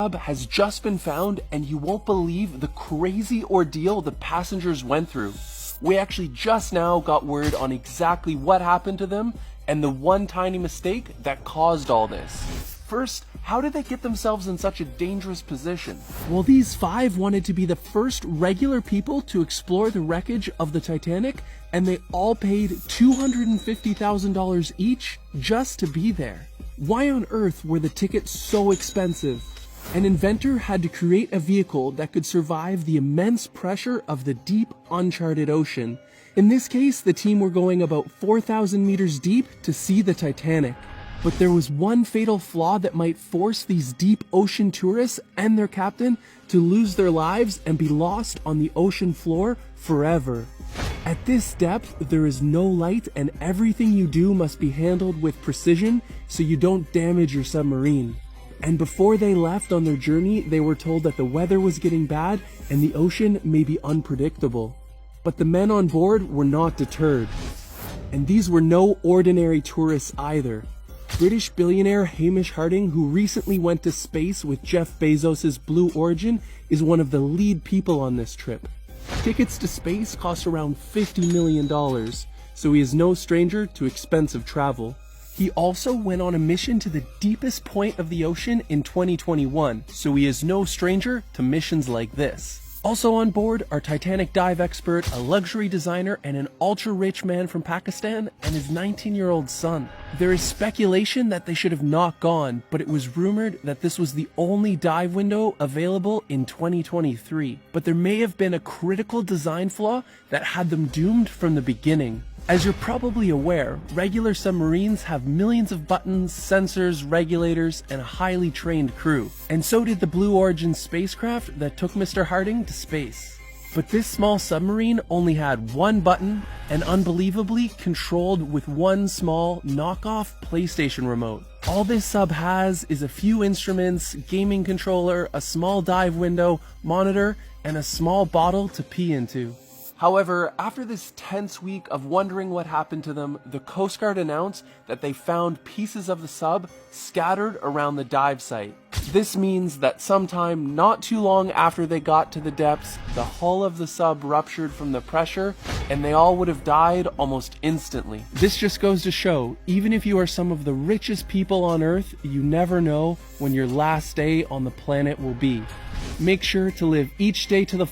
Sub has just been found, and you won't believe the crazy ordeal the passengers went through. We actually just now got word on exactly what happened to them and the one tiny mistake that caused all this. First, how did they get themselves in such a dangerous position? Well, these 5 wanted to be the first regular people to explore the wreckage of the Titanic, and they all paid $250,000 each just to be there. Why on earth were the tickets so expensive? An inventor had to create a vehicle that could survive the immense pressure of the deep, uncharted ocean. In this case, the team were going about 4,000 meters deep to see the Titanic. But there was one fatal flaw that might force these deep ocean tourists and their captain to lose their lives and be lost on the ocean floor forever. At this depth, there is no light, and everything you do must be handled with precision so you don't damage your submarine. And before they left on their journey, they were told that the weather was getting bad and the ocean may be unpredictable. But the men on board were not deterred. And these were no ordinary tourists either. British billionaire Hamish Harding, who recently went to space with Jeff Bezos' Blue Origin, is one of the lead people on this trip. Tickets to space cost around $50 million, so he is no stranger to expensive travel. He also went on a mission to the deepest point of the ocean in 2021, so he is no stranger to missions like this. Also on board are Titanic dive expert, a luxury designer, and an ultra-rich man from Pakistan and his 19-year-old son. There is speculation that they should have not gone, but it was rumored that this was the only dive window available in 2023. But there may have been a critical design flaw that had them doomed from the beginning. As you're probably aware, regular submarines have millions of buttons, sensors, regulators, and a highly trained crew. And so did the Blue Origin spacecraft that took Mr. Harding to space. But this small submarine only had one button and unbelievably controlled with one small knockoff PlayStation remote. All this sub has is a few instruments, gaming controller, a small dive window, monitor, and a small bottle to pee into. However, after this tense week of wondering what happened to them, the Coast Guard announced that they found pieces of the sub scattered around the dive site. This means that sometime not too long after they got to the depths, the hull of the sub ruptured from the pressure, and they all would have died almost instantly. This just goes to show, even if you are some of the richest people on Earth, you never know when your last day on the planet will be. Make sure to live each day to the